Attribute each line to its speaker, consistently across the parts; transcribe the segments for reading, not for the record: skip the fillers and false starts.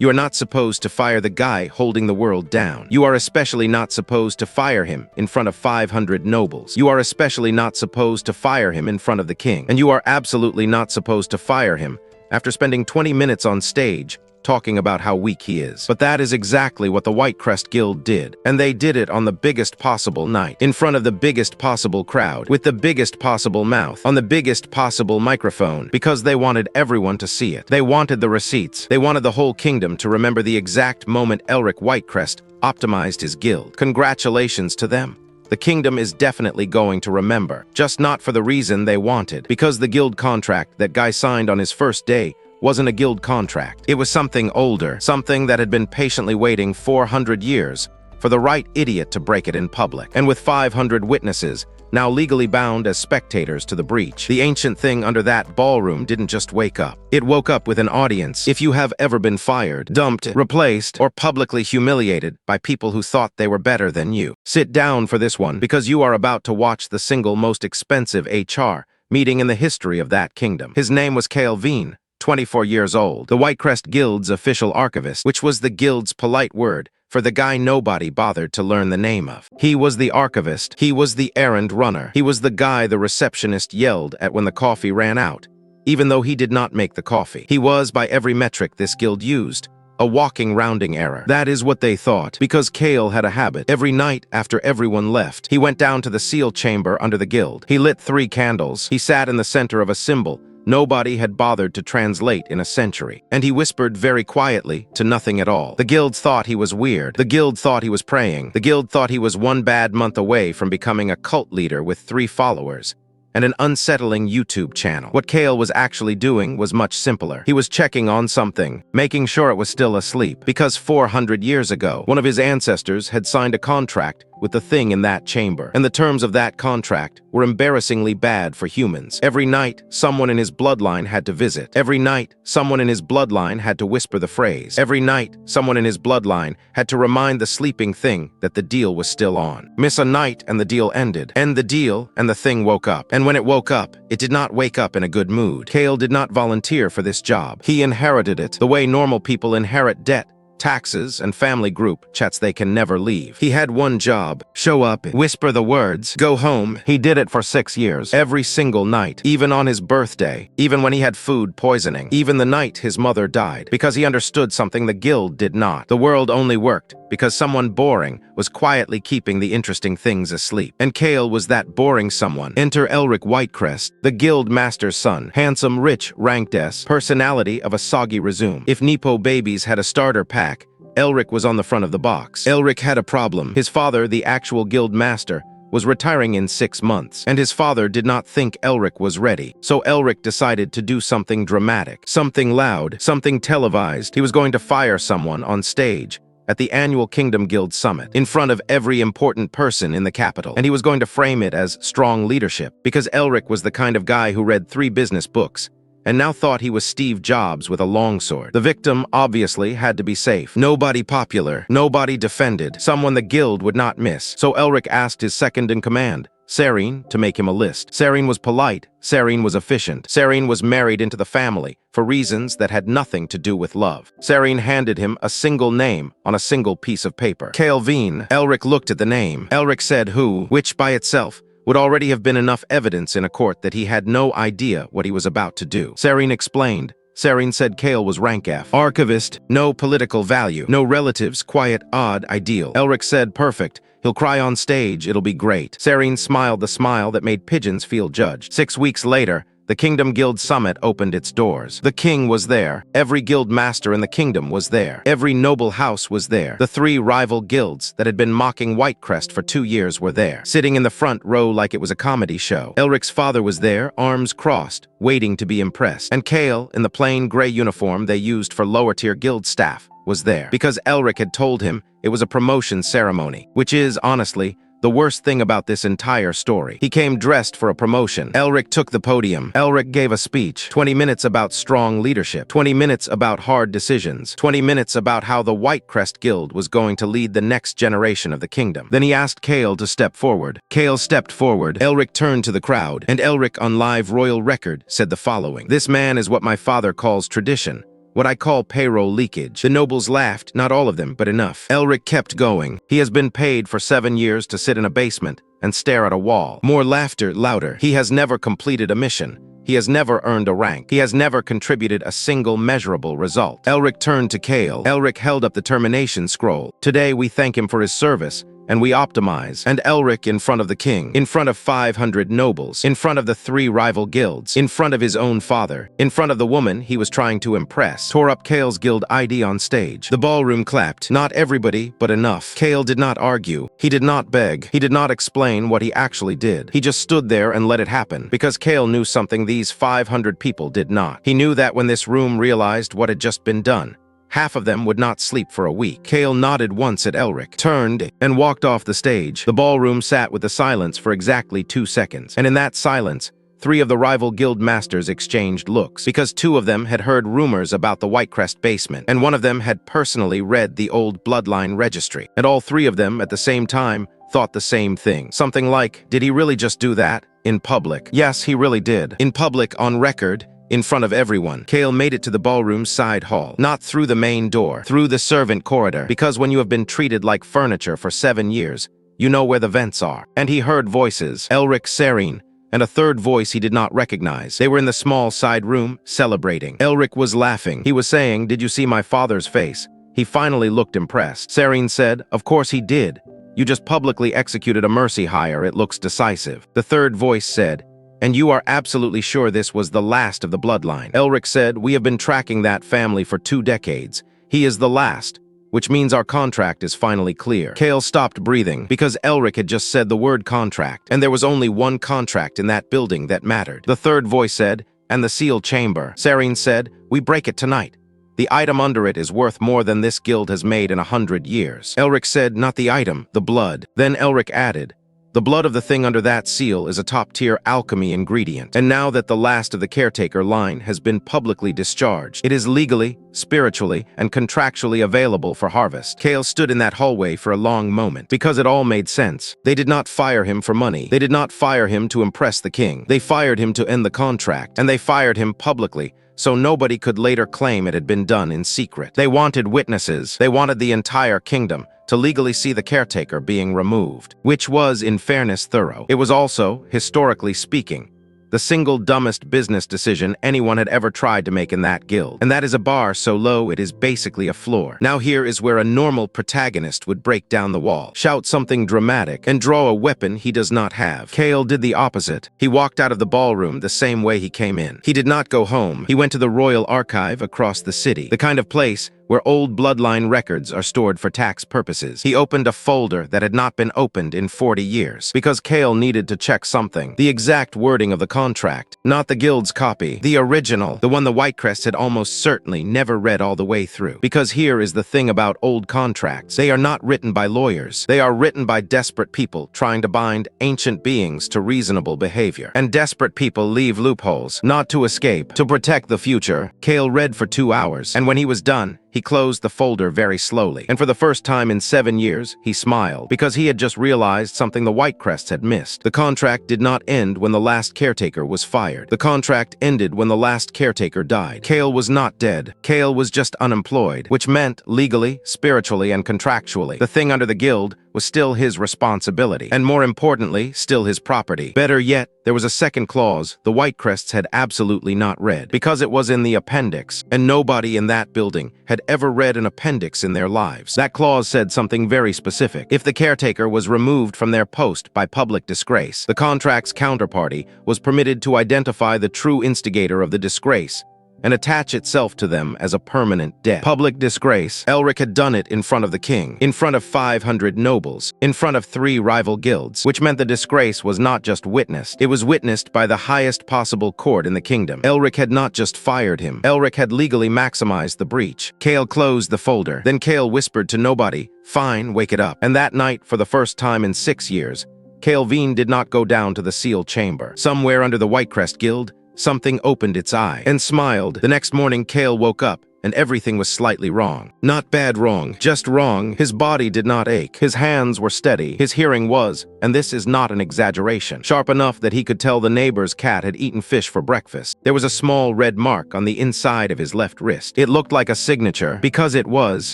Speaker 1: You are not supposed to fire the guy holding the world down. You are especially not supposed to fire him in front of 500 nobles. You are especially not supposed to fire him in front of the king. And you are absolutely not supposed to fire him after spending 20 minutes on stage talking about how weak he is. But that is exactly what the Whitecrest Guild did. And they did it on the biggest possible night, in front of the biggest possible crowd, with the biggest possible mouth, on the biggest possible microphone, because they wanted everyone to see it. They wanted the receipts. They wanted the whole kingdom to remember the exact moment Elric Whitecrest optimized his guild. Congratulations to them. The kingdom is definitely going to remember, just not for the reason they wanted, because the guild contract that guy signed on his first day wasn't a guild contract. It was something older, something that had been patiently waiting 400 years for the right idiot to break it in public. And with 500 witnesses, now legally bound as spectators to the breach, the ancient thing under that ballroom didn't just wake up. It woke up with an audience. If you have ever been fired, dumped, replaced, or publicly humiliated by people who thought they were better than you, sit down for this one, because you are about to watch the single most expensive HR meeting in the history of that kingdom. His name was Calvin, 24 years old, the Whitecrest Guild's official archivist, which was the guild's polite word for the guy nobody bothered to learn the name of. He was the archivist. He was the errand runner. He was the guy the receptionist yelled at when the coffee ran out, even though he did not make the coffee. He was, by every metric this guild used, a walking rounding error. That is what they thought, because Kale had a habit. Every night after everyone left, he went down to the seal chamber under the guild. He lit 3 candles. He sat in the center of a symbol nobody had bothered to translate in a century, and he whispered very quietly to nothing at all. The guild thought he was weird. The guild thought he was praying. The guild thought he was one bad month away from becoming a cult leader with 3 followers and an unsettling YouTube channel. What Kale was actually doing was much simpler. He was checking on something, making sure it was still asleep, because 400 years ago, one of his ancestors had signed a contract with the thing in that chamber, and the terms of that contract were embarrassingly bad for humans. Every night, someone in his bloodline had to visit. Every night, someone in his bloodline had to whisper the phrase. Every night, someone in his bloodline had to remind the sleeping thing that the deal was still on. Miss a night and the deal ended. End the deal and the thing woke up. And when it woke up, it did not wake up in a good mood. Kale did not volunteer for this job. He inherited it the way normal people inherit debt, taxes, and family group chats they can never leave. He had one job: show up, whisper the words, go home. He did it for 6 years, every single night, even on his birthday, even when he had food poisoning, even the night his mother died, because he understood something the guild did not. The world only worked because someone boring was quietly keeping the interesting things asleep. And Kale was that boring someone. Enter Elric Whitecrest, the guild master's son, handsome, rich, ranked S, personality of a soggy resume. If nepo-babies had a starter pack, Elric was on the front of the box. Elric had a problem. His father, the actual guild master, was retiring in 6 months, and his father did not think Elric was ready. So Elric decided to do something dramatic, something loud, something televised. He was going to fire someone on stage at the annual Kingdom Guild Summit, in front of every important person in the capital. And he was going to frame it as strong leadership, because Elric was the kind of guy who read 3 business books and now thought he was Steve Jobs with a longsword. The victim, obviously, had to be safe. Nobody popular, nobody defended, someone the guild would not miss. So Elric asked his second-in-command, Serene, to make him a list. Serene was polite. Serene was efficient. Serene was married into the family for reasons that had nothing to do with love. Serene handed him a single name on a single piece of paper. Calvin. Elric looked at the name. Elric said who, which by itself would already have been enough evidence in a court that he had no idea what he was about to do. Serene explained. Serene said Kale was rank F. Archivist, no political value, no relatives, quiet, odd, ideal. Elric said perfect. He'll cry on stage, it'll be great. Serene smiled the smile that made pigeons feel judged. 6 weeks later, the Kingdom Guild Summit opened its doors. The king was there. Every guild master in the kingdom was there. Every noble house was there. The 3 rival guilds that had been mocking Whitecrest for 2 years were there, sitting in the front row like it was a comedy show. Elric's father was there, arms crossed, waiting to be impressed. And Kale, in the plain gray uniform they used for lower-tier guild staff, was there, because Elric had told him it was a promotion ceremony, which is, honestly, the worst thing about this entire story. He came dressed for a promotion. Elric took the podium. Elric gave a speech. 20 minutes about strong leadership. 20 minutes about hard decisions. 20 minutes about how the Whitecrest Guild was going to lead the next generation of the kingdom. Then he asked Kale to step forward. Kale stepped forward. Elric turned to the crowd, and Elric, on live royal record, said the following. This man is what my father calls tradition, What I call payroll leakage. The nobles laughed, not all of them, but enough. Elric kept going. He has been paid for 7 years to sit in a basement and stare at a wall. More laughter, louder. He has never completed a mission. He has never earned a rank. He has never contributed a single measurable result. Elric turned to Kale. Elric held up the termination scroll. Today we thank him for his service, and we optimize. And Elric in front of the king, in front of 500 nobles, in front of the 3 rival guilds, in front of his own father, in front of the woman he was trying to impress, tore up Kale's guild ID on stage. The ballroom clapped. Not everybody, but enough. Kale did not argue. He did not beg. He did not explain what he actually did. He just stood there and let it happen, because Kale knew something these 500 people did not. He knew that when this room realized what had just been done, half of them would not sleep for a week. Kale nodded once at Elric, turned, and walked off the stage. The ballroom sat with the silence for exactly 2 seconds. And in that silence, 3 of the rival guild masters exchanged looks, because 2 of them had heard rumors about the Whitecrest basement, and 1 of them had personally read the old bloodline registry. And all 3 of them, at the same time, thought the same thing. Something like, did he really just do that? In public. Yes, he really did. In public, on record, in front of everyone. Kale made it to the ballroom's side hall, not through the main door, through the servant corridor, because when you have been treated like furniture for 7 years, you know where the vents are. And he heard voices, Elric, Serene, and a third voice he did not recognize. They were in the small side room, celebrating. Elric was laughing. He was saying, did you see my father's face? He finally looked impressed. Serene said, of course he did. You just publicly executed a mercy hire. It looks decisive. The third voice said, and you are absolutely sure this was the last of the bloodline. Elric said, we have been tracking that family for 2 decades. He is the last, which means our contract is finally clear. Kale stopped breathing because Elric had just said the word contract, and there was only one contract in that building that mattered. The third voice said, and the sealed chamber. Serene said, we break it tonight. The item under it is worth more than this guild has made in 100 years. Elric said, not the item, the blood. Then Elric added, the blood of the thing under that seal is a top-tier alchemy ingredient. And now that the last of the caretaker line has been publicly discharged, it is legally, spiritually, and contractually available for harvest. Kale stood in that hallway for a long moment, because it all made sense. They did not fire him for money. They did not fire him to impress the king. They fired him to end the contract, and they fired him publicly, so nobody could later claim it had been done in secret. They wanted witnesses. They wanted the entire kingdom to legally see the caretaker being removed, which was, in fairness, thorough. It was also, historically speaking, the single dumbest business decision anyone had ever tried to make in that guild. And that is a bar so low it is basically a floor. Now here is where a normal protagonist would break down the wall, shout something dramatic, and draw a weapon he does not have. Kale did the opposite. He walked out of the ballroom the same way he came in. He did not go home. He went to the Royal Archive across the city, the kind of place where old bloodline records are stored for tax purposes. He opened a folder that had not been opened in 40 years, because Kale needed to check something. The exact wording of the contract, not the guild's copy, the original, the one the Whitecrest had almost certainly never read all the way through. Because here is the thing about old contracts. They are not written by lawyers. They are written by desperate people trying to bind ancient beings to reasonable behavior. And desperate people leave loopholes, not to escape, to protect the future. Kale read for 2 hours, and when he was done, he closed the folder very slowly, and for the first time in 7 years, he smiled, because he had just realized something the Whitecrests had missed. The contract did not end when the last caretaker was fired. The contract ended when the last caretaker died. Kale was not dead. Kale was just unemployed, which meant, legally, spiritually, and contractually, the thing under the guild was still his responsibility, and more importantly, still his property. Better yet, there was a second clause the Whitecrests had absolutely not read, because it was in the appendix, and nobody in that building had ever read an appendix in their lives. That clause said something very specific. If the caretaker was removed from their post by public disgrace, the contract's counterparty was permitted to identify the true instigator of the disgrace and attach itself to them as a permanent debt. Public disgrace. Elric had done it in front of the king, in front of 500 nobles, in front of 3 rival guilds, which meant the disgrace was not just witnessed, it was witnessed by the highest possible court in the kingdom. Elric had not just fired him, Elric had legally maximized the breach. Kale closed the folder. Then Kale whispered to nobody, "Fine, wake it up." And that night, for the first time in 6 years, Kale Veen did not go down to the sealed chamber. Somewhere under the Whitecrest Guild, something opened its eye and smiled. The next morning, Kale woke up, and everything was slightly wrong. Not bad wrong, just wrong. His body did not ache. His hands were steady. His hearing was, and this is not an exaggeration, sharp enough that he could tell the neighbor's cat had eaten fish for breakfast. There was a small red mark on the inside of his left wrist. It looked like a signature. Because it was,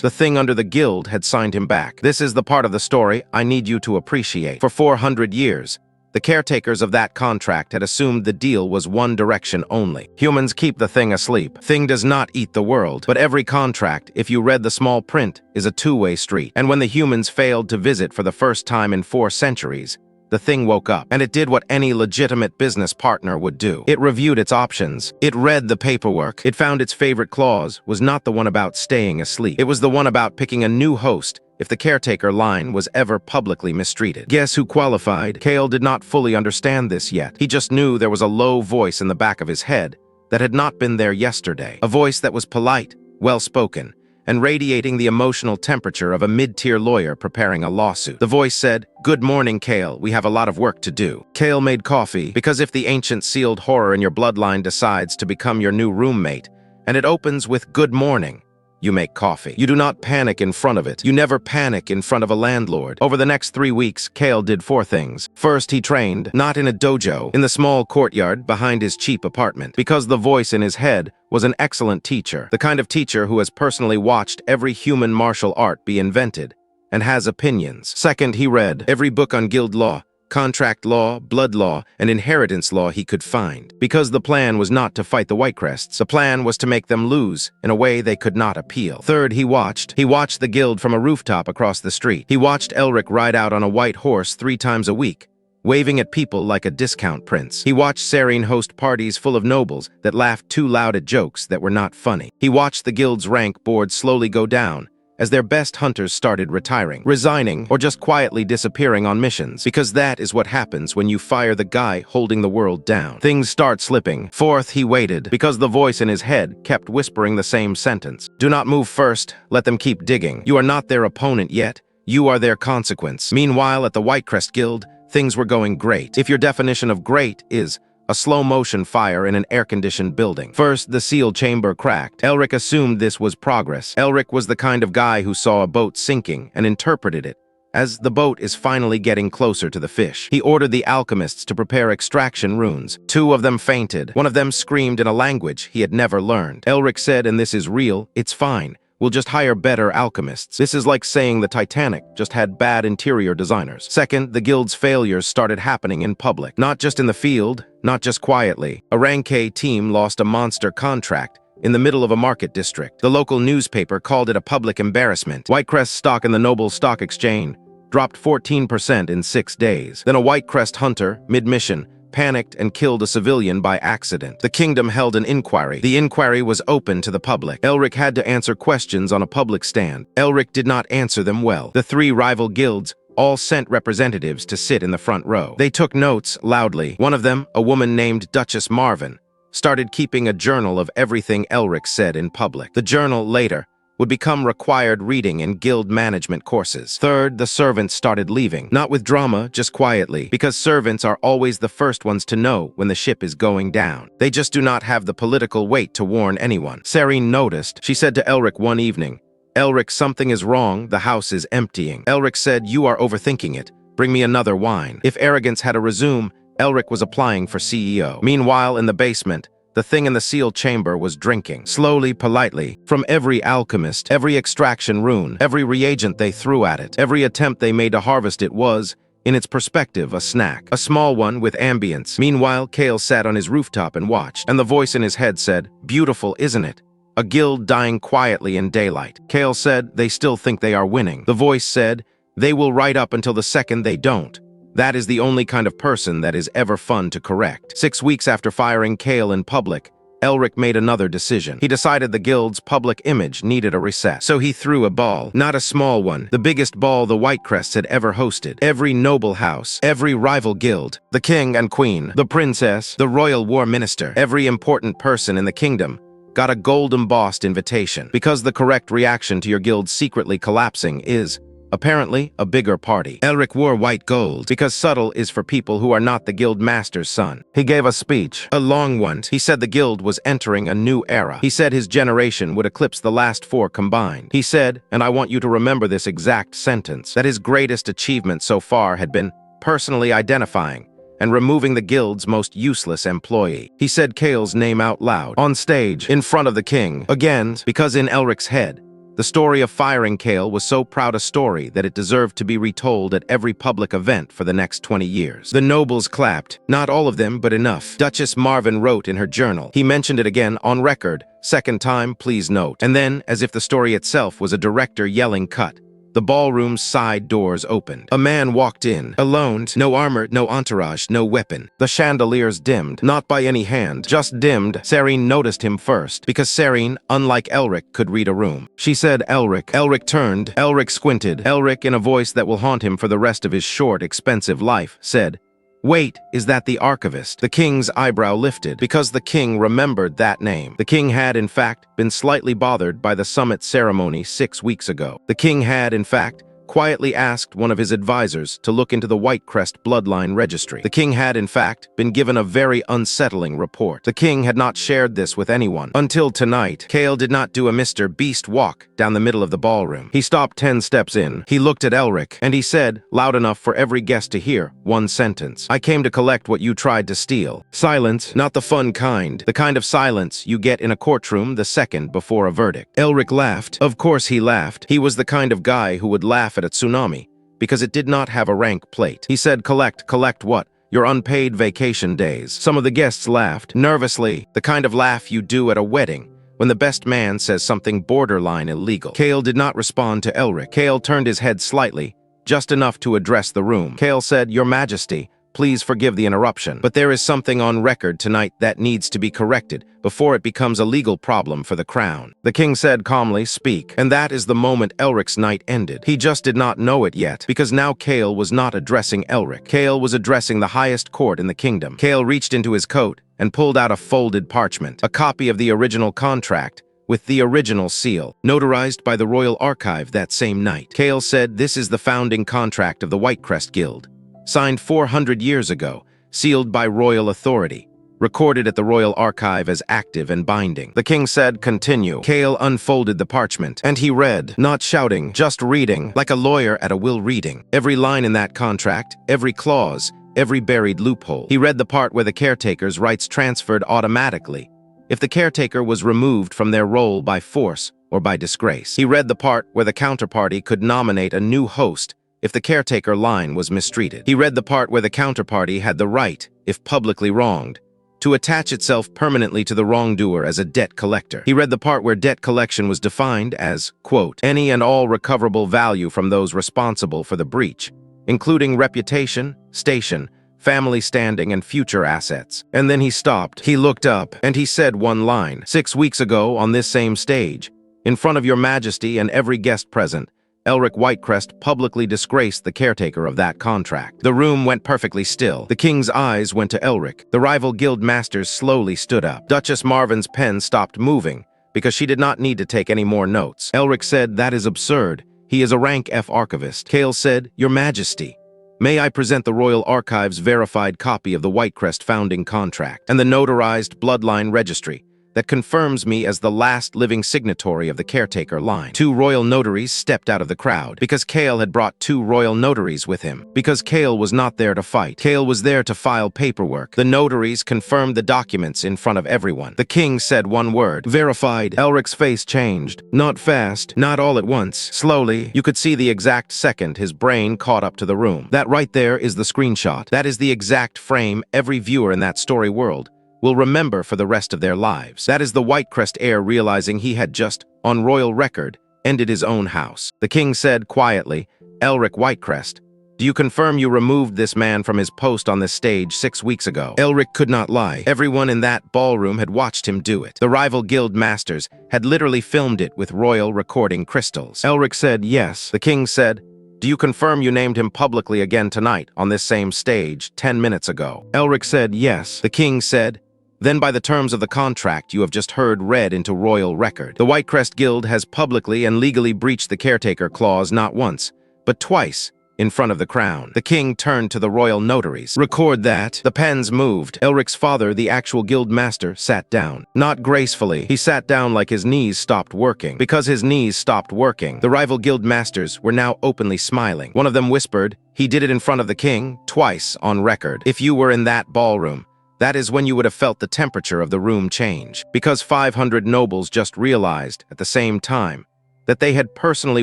Speaker 1: the thing under the guild had signed him back. This is the part of the story I need you to appreciate. For 400 years, the caretakers of that contract had assumed the deal was one direction only. Humans keep the thing asleep. Thing does not eat the world. But every contract, if you read the small print, is a two-way street. And when the humans failed to visit for the first time in 4 centuries, the thing woke up, and it did what any legitimate business partner would do. It reviewed its options. It read the paperwork. It found its favorite clause was not the one about staying asleep. It was the one about picking a new host if the caretaker line was ever publicly mistreated. Guess who qualified? Kale did not fully understand this yet. He just knew there was a low voice in the back of his head that had not been there yesterday. A voice that was polite, well-spoken, and radiating the emotional temperature of a mid-tier lawyer preparing a lawsuit. The voice said, "Good morning, Kale. We have a lot of work to do." Kale made coffee, because if the ancient sealed horror in your bloodline decides to become your new roommate, and it opens with "Good morning," you make coffee. You do not panic in front of it. You never panic in front of a landlord. Over the next 3 weeks, Kale did 4 things. First, he trained, not in a dojo, in the small courtyard behind his cheap apartment, because the voice in his head was an excellent teacher, the kind of teacher who has personally watched every human martial art be invented and has opinions. Second, he read every book on guild law, contract law, blood law, and inheritance law he could find. Because the plan was not to fight the Whitecrests, the plan was to make them lose in a way they could not appeal. Third, he watched the guild from a rooftop across the street. He watched Elric ride out on a white horse 3 times a week, waving at people like a discount prince. He watched Serene host parties full of nobles that laughed too loud at jokes that were not funny. He watched the guild's rank board slowly go down as their best hunters started retiring, resigning, or just quietly disappearing on missions, because that is what happens when you fire the guy holding the world down. Things start slipping. Fourth, he waited, because the voice in his head kept whispering the same sentence. Do not move first, let them keep digging. You are not their opponent yet, you are their consequence. Meanwhile, at the Whitecrest Guild, things were going great. If your definition of great is a slow-motion fire in an air-conditioned building. First, the seal chamber cracked. Elric assumed this was progress. Elric was the kind of guy who saw a boat sinking and interpreted it as the boat is finally getting closer to the fish. He ordered the alchemists to prepare extraction runes. 2 of them fainted. One of them screamed in a language he had never learned. Elric said, and this is real, it's fine. We'll just hire better alchemists. This is like saying the Titanic just had bad interior designers. Second, the guild's failures started happening in public. Not just in the field, not just quietly. A Rank team lost a monster contract in the middle of a market district. The local newspaper called it a public embarrassment. Whitecrest stock in the Noble Stock Exchange dropped 14% in 6 days. Then a Whitecrest hunter, mid-mission, panicked and killed a civilian by accident. The kingdom held an inquiry. The inquiry was open to the public. Elric had to answer questions on a public stand. Elric did not answer them well. The 3 rival guilds all sent representatives to sit in the front row. They took notes loudly. One of them, a woman named Duchess Marvin, started keeping a journal of everything Elric said in public. The journal later would become required reading in guild management courses. Third, the servants started leaving. Not with drama, just quietly, because servants are always the first ones to know when the ship is going down. They just do not have the political weight to warn anyone. Serene noticed. She said to Elric one evening, "Elric, something is wrong, the house is emptying." Elric said, "You are overthinking it. Bring me another wine." If arrogance had a resume, Elric was applying for CEO. Meanwhile, in the basement, the thing in the sealed chamber was drinking, slowly, politely, from every alchemist, every extraction rune, every reagent they threw at it, every attempt they made to harvest it was, in its perspective, a snack. A small one with ambience. Meanwhile, Kale sat on his rooftop and watched, and the voice in his head said, "Beautiful, isn't it? A guild dying quietly in daylight." Kale said, "They still think they are winning." The voice said, "They will write up until the second they don't. That is the only kind of person that is ever fun to correct." 6 weeks after firing Kale in public, Elric made another decision. He decided the guild's public image needed a reset. So he threw a ball, not a small one, the biggest ball the Whitecrests had ever hosted. Every noble house, every rival guild, the king and queen, the princess, the royal war minister, every important person in the kingdom got a gold embossed invitation. Because the correct reaction to your guild secretly collapsing is Apparently, a bigger party. Elric wore white gold because subtle is for people who are not the guild master's son. He gave a speech, a long one. He said the guild was entering a new era. He said his generation would eclipse the last four combined. He said, and I want you to remember this exact sentence, that his greatest achievement so far had been personally identifying and removing the guild's most useless employee. He said Kale's name out loud, on stage, in front of the king, again, because in Elric's head, the story of firing Kale was so proud a story that it deserved to be retold at every public event for the next 20 years. The nobles clapped, not all of them, but enough. Duchess Marvin wrote in her journal. He mentioned it again on record, second time, please note. And then, as if the story itself was a director yelling cut, the ballroom's side doors opened. A man walked in, alone, no armor, no entourage, no weapon. The chandeliers dimmed, not by any hand, just dimmed. Serene noticed him first, because Serene, unlike Elric, could read a room. She said, Elric. Elric turned. Elric squinted. Elric, in a voice that will haunt him for the rest of his short, expensive life, said, Wait, is that the Archivist? The king's eyebrow lifted, because the king remembered that name. The king had, in fact, been slightly bothered by the summit ceremony 6 weeks ago. The king had, in fact, quietly asked one of his advisors to look into the Whitecrest bloodline registry. The king had, in fact, been given a very unsettling report. The king had not shared this with anyone. Until tonight, Kale did not do a Mr. Beast walk down the middle of the ballroom. He stopped 10 steps in. He looked at Elric, and he said, loud enough for every guest to hear, one sentence. I came to collect what you tried to steal. Silence, not the fun kind. The kind of silence you get in a courtroom the second before a verdict. Elric laughed. Of course he laughed. He was the kind of guy who would laugh at a tsunami, because it did not have a rank plate. He said, collect what? Your unpaid vacation days. Some of the guests laughed, nervously, the kind of laugh you do at a wedding, when the best man says something borderline illegal. Kale did not respond to Elric. Kale turned his head slightly, just enough to address the room. Kale said, Your Majesty, please forgive the interruption, but there is something on record tonight that needs to be corrected before it becomes a legal problem for the crown. The king said calmly, Speak. And that is the moment Elric's night ended. He just did not know it yet, because now Kale was not addressing Elric. Kale was addressing the highest court in the kingdom. Kale reached into his coat and pulled out a folded parchment, a copy of the original contract, with the original seal, notarized by the Royal Archive that same night. Kale said, This is the founding contract of the Whitecrest Guild, signed 400 years ago, sealed by royal authority, recorded at the Royal Archive as active and binding. The king said, Continue. Kale unfolded the parchment, and he read, not shouting, just reading, like a lawyer at a will reading. Every line in that contract, every clause, every buried loophole. He read the part where the caretaker's rights transferred automatically if the caretaker was removed from their role by force or by disgrace. He read the part where the counterparty could nominate a new host if the caretaker line was mistreated. He read the part where the counterparty had the right, if publicly wronged, to attach itself permanently to the wrongdoer as a debt collector. He read the part where debt collection was defined as, quote, any and all recoverable value from those responsible for the breach, including reputation, station, family standing, and future assets. And then he stopped. He looked up, and he said one line. 6 weeks ago, on this same stage, in front of your majesty and every guest present, Elric Whitecrest publicly disgraced the caretaker of that contract. The room went perfectly still. The king's eyes went to Elric. The rival guild masters slowly stood up. Duchess Marvin's pen stopped moving, because she did not need to take any more notes. Elric said, That is absurd. He is a rank F archivist. Kale said, Your Majesty, may I present the Royal Archive's verified copy of the Whitecrest founding contract and the notarized bloodline registry that confirms me as the last living signatory of the caretaker line. 2 royal notaries stepped out of the crowd, because Kale had brought 2 royal notaries with him. Because Kale was not there to fight. Kale was there to file paperwork. The notaries confirmed the documents in front of everyone. The king said one word, verified. Elric's face changed. Not fast, not all at once. Slowly, you could see the exact second his brain caught up to the room. That right there is the screenshot. That is the exact frame every viewer in that story world will remember for the rest of their lives. That is the Whitecrest heir realizing he had just, on royal record, ended his own house. The king said quietly, Elric Whitecrest, do you confirm you removed this man from his post on this stage 6 weeks ago? Elric could not lie. Everyone in that ballroom had watched him do it. The rival guild masters had literally filmed it with royal recording crystals. Elric said yes. The king said, do you confirm you named him publicly again tonight on this same stage 10 minutes ago? Elric said yes. The king said, then by the terms of the contract you have just heard read into royal record, the Whitecrest Guild has publicly and legally breached the caretaker clause not once, but twice, in front of the crown. The king turned to the royal notaries. Record that. The pens moved. Elric's father, the actual guild master, sat down. Not gracefully. He sat down like his knees stopped working. Because his knees stopped working, the rival guild masters were now openly smiling. One of them whispered, "He did it in front of the king, twice on record. If you were in that ballroom, that is when you would have felt the temperature of the room change." Because 500 nobles just realized, at the same time, that they had personally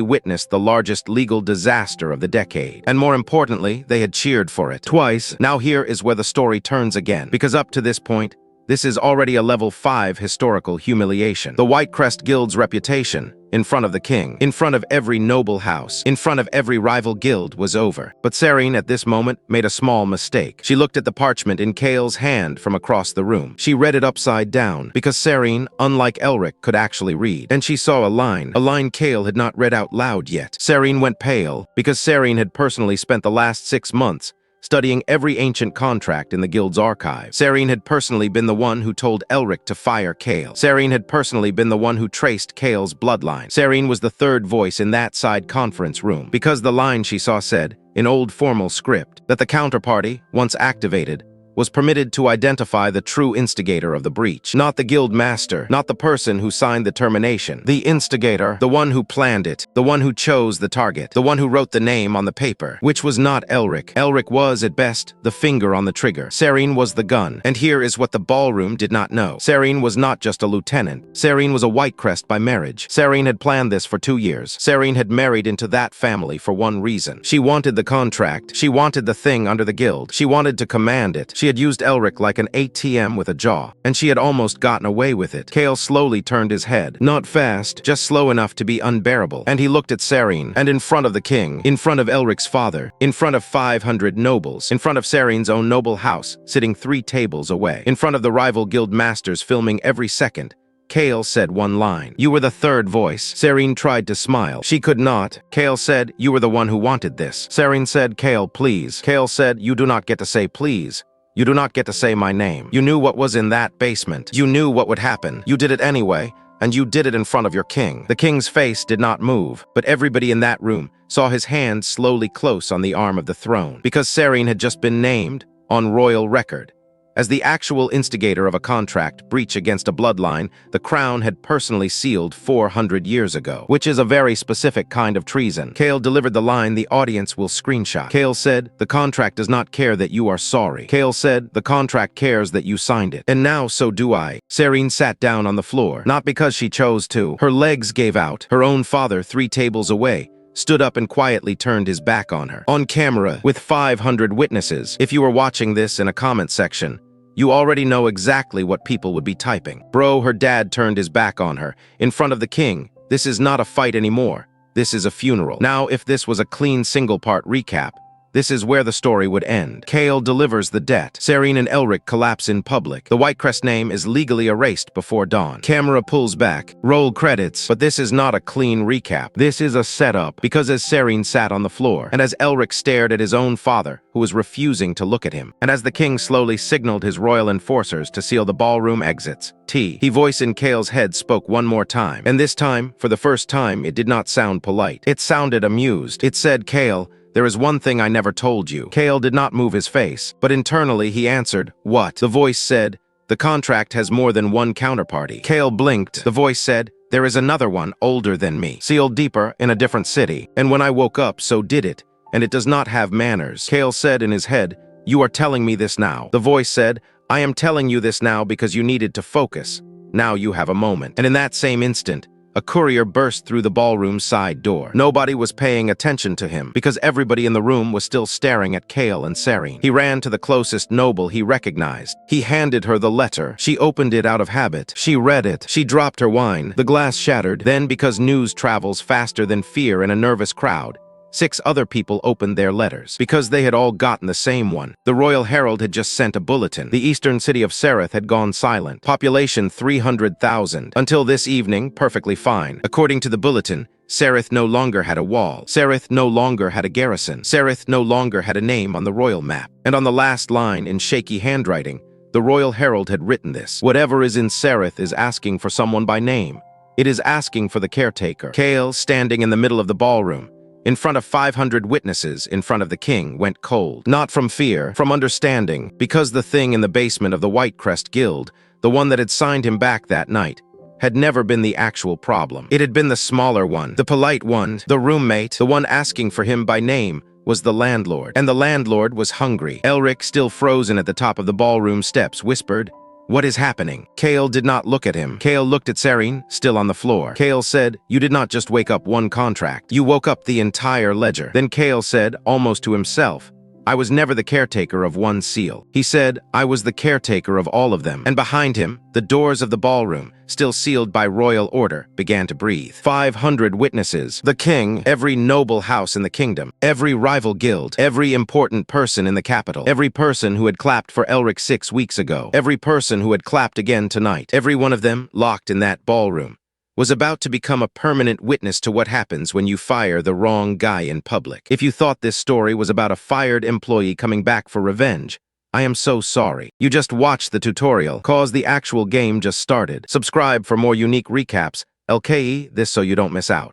Speaker 1: witnessed the largest legal disaster of the decade. And more importantly, they had cheered for it. Twice. Now here is where the story turns again. Because up to this point, this is already a level 5 historical humiliation. The Whitecrest Guild's reputation, in front of the king, in front of every noble house, in front of every rival guild, was over. But Sarene at this moment made a small mistake. She looked at the parchment in Kale's hand from across the room. She read it upside down, because Sarene, unlike Elric, could actually read. And she saw a line Kale had not read out loud yet. Sarene went pale, because Sarene had personally spent the last 6 months studying every ancient contract in the guild's archive. Sarene had personally been the one who told Elric to fire Kale. Sarene had personally been the one who traced Kale's bloodline. Sarene was the third voice in that side conference room, because the line she saw said, in old formal script, that the counterparty, once activated, was permitted to identify the true instigator of the breach. Not the guild master, not the person who signed the termination. The instigator, the one who planned it, the one who chose the target, the one who wrote the name on the paper, which was not Elric. Elric was, at best, the finger on the trigger. Sarene was the gun. And here is what the ballroom did not know. Sarene was not just a lieutenant. Sarene was a Whitecrest by marriage. Sarene had planned this for 2 years. Sarene had married into that family for one reason. She wanted the contract. She wanted the thing under the guild. She wanted to command it. She had used Elric like an ATM with a jaw, and she had almost gotten away with it. Kale slowly turned his head. Not fast, just slow enough to be unbearable. And he looked at Sarene, and in front of the king, in front of Elric's father, in front of 500 nobles, in front of Sarene's own noble house, sitting 3 tables away, in front of the rival guild masters filming every second, Kale said one line. "You were the third voice." Sarene tried to smile. She could not. Kale said, "You were the one who wanted this." Sarene said, "Kale, please." Kale said, "You do not get to say please. You do not get to say my name. You knew what was in that basement. You knew what would happen. You did it anyway, and you did it in front of your king." The king's face did not move, but everybody in that room saw his hand slowly close on the arm of the throne, because Sarene had just been named, on royal record, as the actual instigator of a contract breach against a bloodline the crown had personally sealed 400 years ago, which is a very specific kind of treason. Kale delivered the line the audience will screenshot. Kale said, "The contract does not care that you are sorry." Kale said, "The contract cares that you signed it. And now so do I." Sarene sat down on the floor, not because she chose to. Her legs gave out. Her own father, 3 tables away, stood up and quietly turned his back on her. On camera, with 500 witnesses. If you were watching this in a comment section, you already know exactly what people would be typing. Bro, her dad turned his back on her. In front of the king, this is not a fight anymore. This is a funeral. Now, if this was a clean single-part recap, this is where the story would end. Kale delivers the debt. Sarene and Elric collapse in public. The Whitecrest name is legally erased before dawn. Camera pulls back. Roll credits. But this is not a clean recap. This is a setup, because as Sarene sat on the floor, and as Elric stared at his own father, who was refusing to look at him, and as the king slowly signaled his royal enforcers to seal the ballroom exits, he voice in Kale's head spoke one more time. And this time, for the first time, it did not sound polite. It sounded amused. It said, "Kale, there is one thing I never told you." Kale did not move his face, but internally he answered, "What?" The voice said, "The contract has more than one counterparty." Kale blinked. The voice said, "There is another one older than me, sealed deeper in a different city. And when I woke up, so did it, and it does not have manners." Kale said in his head, "You are telling me this now." The voice said, "I am telling you this now because you needed to focus. Now you have a moment." And in that same instant, a courier burst through the ballroom side door. Nobody was paying attention to him, because everybody in the room was still staring at Kale and Sarene. He ran to the closest noble he recognized. He handed her the letter. She opened it out of habit. She read it. She dropped her wine. The glass shattered. Then, because news travels faster than fear in a nervous crowd, 6 other people opened their letters, because they had all gotten the same one. The Royal Herald had just sent a bulletin. The eastern city of Sereth had gone silent. Population 300,000. Until this evening, perfectly fine. According to the bulletin, Sereth no longer had a wall. Sereth no longer had a garrison. Sereth no longer had a name on the royal map. And on the last line, in shaky handwriting, the Royal Herald had written this: "Whatever is in Sereth is asking for someone by name. It is asking for the caretaker." Kale, standing in the middle of the ballroom, in front of 500 witnesses, in front of the king, went cold. Not from fear, from understanding, because the thing in the basement of the Whitecrest Guild, the one that had signed him back that night, had never been the actual problem. It had been the smaller one, the polite one, the roommate, the one asking for him by name, was the landlord. And the landlord was hungry. Elric, still frozen at the top of the ballroom steps, whispered, "What is happening?" Kale did not look at him. Kale looked at Serene, still on the floor. Kale said, "You did not just wake up one contract. You woke up the entire ledger." Then Kale said, almost to himself, "I was never the caretaker of one seal." He said, "I was the caretaker of all of them." And behind him, the doors of the ballroom, still sealed by royal order, began to breathe. 500 witnesses. The king, every noble house in the kingdom, every rival guild, every important person in the capital, every person who had clapped for Elric 6 weeks ago, every person who had clapped again tonight, every one of them, locked in that ballroom, was about to become a permanent witness to what happens when you fire the wrong guy in public. If you thought this story was about a fired employee coming back for revenge, I am so sorry. You just watched the tutorial, cause the actual game just started. Subscribe for more unique recaps. LKE, this so you don't miss out.